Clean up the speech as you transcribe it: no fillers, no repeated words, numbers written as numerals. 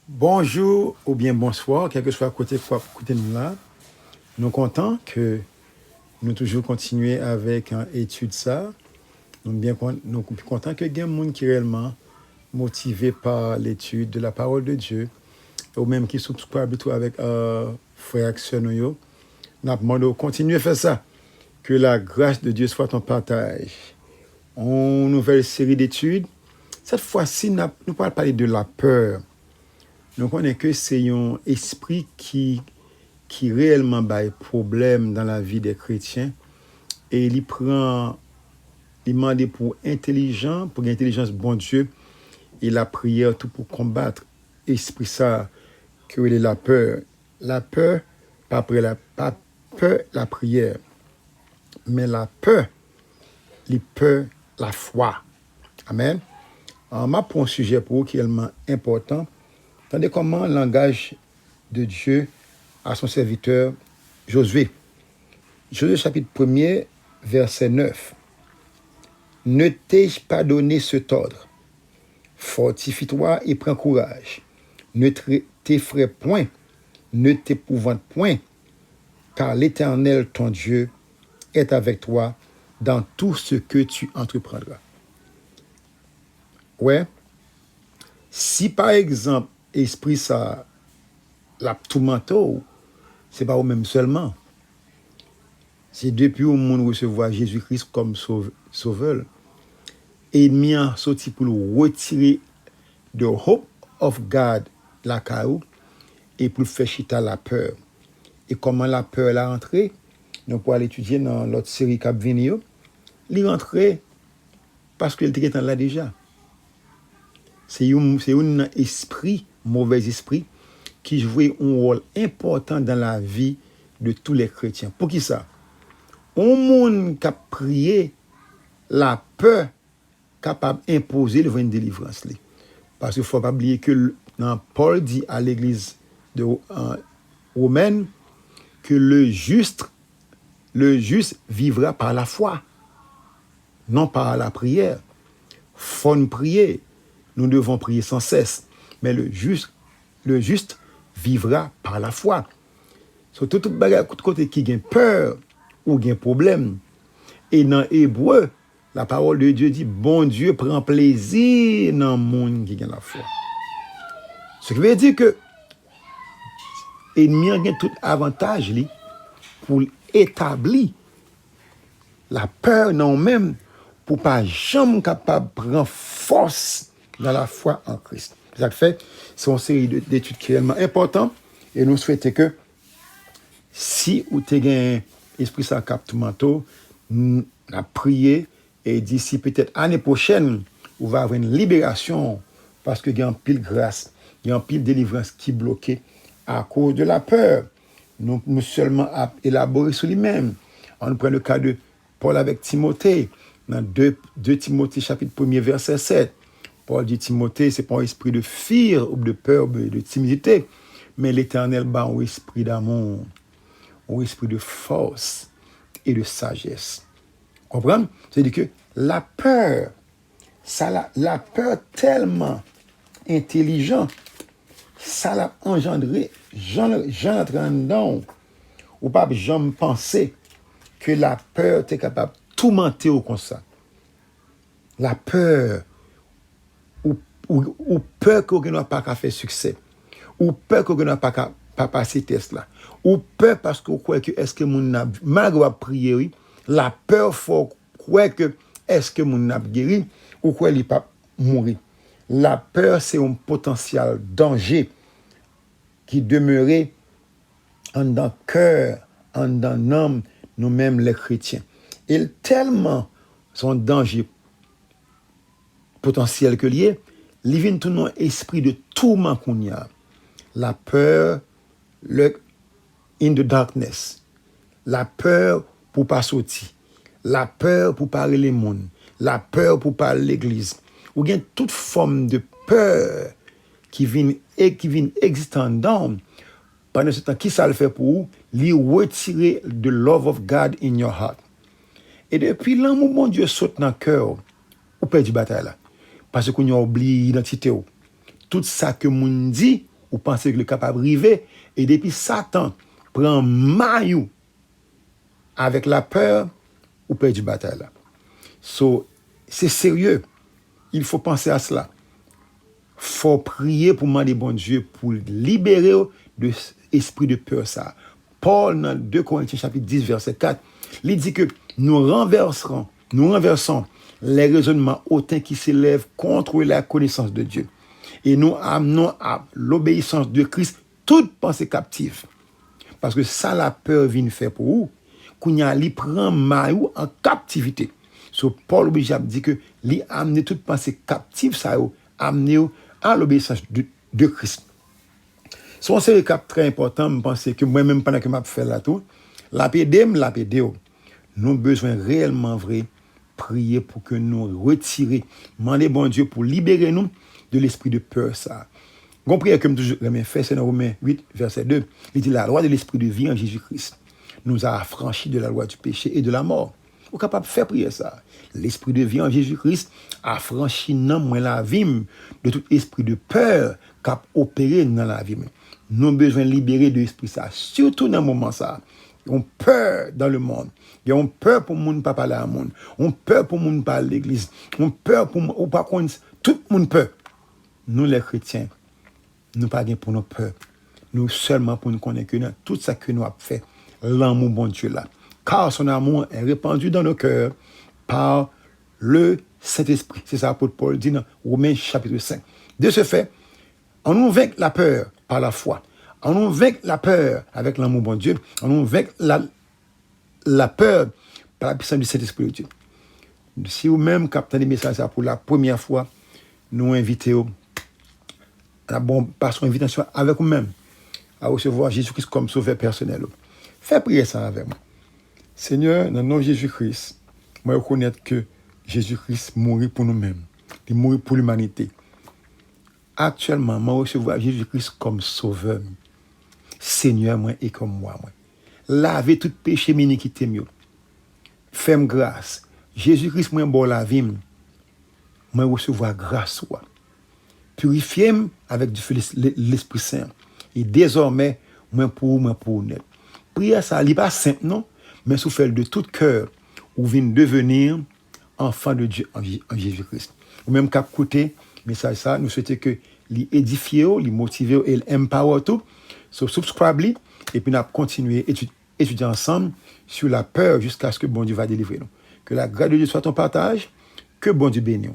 Bonjour ou bien bonsoir, quel que soit côté nous là. Nous contents que nous toujours continuer avec une étude ça. Nous contents que il y a des gens qui réellement motivés par l'étude de la parole de Dieu ou même qui subscribent tout avec frère action nous. Nous demandons continuer à faire ça. Que la grâce de Dieu soit en partage. Une nouvelle série d'études. Cette fois-ci, nous allons parler de la peur. Donc, on est que c'est un esprit qui réellement a problème dans la vie des chrétiens et il demande pour intelligence, bon Dieu, et la prière tout pour combattre esprit ça, que est la peur. La peur, pas peur, la prière, mais la peur, la foi. Amen. Alors, ma pour un sujet pour vous qui est vraiment important. Attendez comment le langage de Dieu à son serviteur Josué. Josué chapitre 1er, verset 9. Ne t'ai-je pas donné cet ordre? Fortifie-toi et prends courage. Ne t'effraie point, ne t'épouvante point, car l'Éternel, ton Dieu, est avec toi dans tout ce que tu entreprendras. Ouais. Si par exemple, esprit ça, la tout manteau, c'est pas au même seulement. C'est depuis au monde recevoir Jésus-Christ comme sauveur. Ennemi a sorti pour le retirer the hope of God la caou et pour faire chita la peur. Et comment la peur l'a entré, nous pour aller étudier dans l'autre série Cap Vinio, il est rentré parce qu'il était là déjà. C'est un esprit, mauvais esprit, qui jouait un rôle important dans la vie de tous les chrétiens. Pour qui ça? Un monde qui a prié, la peur capable d'imposer une délivrance. Parce qu'il ne faut pas oublier que Paul dit à l'église de romaine que le juste vivra par la foi, non par la prière. Faut nous prier, nous devons prier sans cesse, mais le juste vivra par la foi. So, tout bagage côté qui a peur ou qui a problème. Et dans Hébreu, la parole de Dieu dit, bon Dieu prend plaisir dans le monde qui a la foi. Ce qui veut dire que l'ennemi a tout avantage pour établir la peur non même pour pas jamais capable de prendre force dans la foi en Christ. C'est ça que fait, c'est une série d'études qui est vraiment importante et nous souhaitons que si vous avez un esprit ça capte manteau, nous avons prié et d'ici peut-être l'année prochaine, vous va avoir une libération parce qu'il y a une pile grâce, il y a une pile délivrance qui est bloquée à cause de la peur. Nous seulement à élaborer sur lui-même. On prend le cas de Paul avec Timothée, dans 2 Timothée chapitre 1er verset 7. Paul dit Timothée, c'est pas un esprit de fear ou de peur ou de timidité, mais l'Éternel bat un esprit d'amour, un esprit de force et de sagesse. Comprenez? C'est-à-dire que la peur, la peur tellement intelligente, ça l'a engendré, j'entre dedans, ou pas jamais penser que la peur est capable de tout mentir comme ça. La peur, ou peur qu'on n'a pas qu'à faire succès, ou peur qu'on n'a pas qu'à passer test là, ou peur parce qu'on croit que est-ce que mon a malgré prier, la peur faut croire que est-ce que mon a guéri ou quoi il pas mourir. La peur c'est un potentiel danger qui demeurait en dans cœur, en dans l'âme, nous-mêmes les chrétiens. Et tellement son danger potentiel que lié, il vient tout un esprit de tourment qu'on y a. La peur, in the darkness. La peur pour pas sortir. La peur pour parler les monde. La peur pour parler l'église. Ou bien toute forme de peur qui vient existant dans pendant ce temps, qui ça le fait pour vous? Lui retirer the love of God in your heart. Et depuis l'amour mon Dieu saute dans le cœur, ou perd du bataille là. Parce qu'on a oublié l'identité. Tout ça que moun dit, ou pensez que le capable arriver, et depuis Satan prend maillot avec la peur, ou perd du bataille là. So, c'est sérieux. Il faut penser à cela. Faut prier pour demander bon Dieu pour libérer de l'esprit de peur ça. Paul dans 2 Corinthiens chapitre 10 verset 4, il dit que nous renversons les raisonnements hautains qui s'élèvent contre la connaissance de Dieu. Et nous amenons à l'obéissance de Christ toute pensée captive. Parce que ça, la peur vient faire pour vous. Qu'on y a li prend maillot en captivité. So Paul obligé dit que li amener toute pensée captive ça amener à l'obéissance de Christ. Son c'est cap très important, je pense que moi-même pendant que m'a fait là tout, la PD. Nous avons besoin réellement vrai prier pour que nous retirer, demander bon Dieu pour libérer nous de l'esprit de peur ça. Gon prière comme toujours le fait c'est dans Romains 8 verset 2, il dit la loi de l'esprit de vie en Jésus-Christ nous a affranchis de la loi du péché et de la mort. Vous capable de faire prier ça. L'esprit de vie en Jésus-Christ a franchi dans moi la vie de tout esprit de peur qui a opéré dans la vie. Nous avons besoin de libérer de l'esprit ça, surtout dans le moment ça. Ils ont peur dans le monde. Ils ont peur pour le monde pas parler à monde. Ils ont peur pour le monde pas à l'église. Ils ont peur pour ou pas contre tout le monde peur. Nous les chrétiens, nous pas pour nos peurs. Nous seulement pour nous connaître que tout ça que nous avons fait, l'amour bon Dieu là. Car son amour est répandu dans nos cœurs par le Saint-Esprit. C'est ça que Paul dit dans Romains chapitre 5. De ce fait, on nous vainc la peur par la foi. On nous vainc la peur avec l'amour bon Dieu. On nous vainc la peur par la puissance du Saint-Esprit de Dieu. Si vous-même captez des messages pour la première fois, nous invitons par son invitation avec vous-même à recevoir Jésus-Christ comme sauveur personnel. Faites prier ça avec moi. Seigneur, dans le nom de Jésus-Christ, moi reconnaître que Jésus-Christ mourit pour nous-mêmes. Il mourit pour l'humanité. Actuellement, moi recevoir Jésus-Christ comme sauveur. Seigneur, moi et comme moi. Lavez tout péché, iniquité mieux. Fais-moi grâce. Jésus-Christ, moi, bon la vie. Moi recevoir grâce. Purifiez-moi avec du feu l'Esprit Saint. Et désormais, moi pour net. Prière ça, n'est pas simple, non? Mais sous fait de tout cœur, ou vient devenir enfant de Dieu en Jésus-Christ. Ou même qu'à côté, message ça, nous souhaitons que l'édifier, les motiver et l'empower tout. So, subscribe et puis nous continuer à étudier ensemble sur la peur jusqu'à ce que bon Dieu va délivrer nous. Que la grâce de Dieu soit ton partage, que bon Dieu bénisse.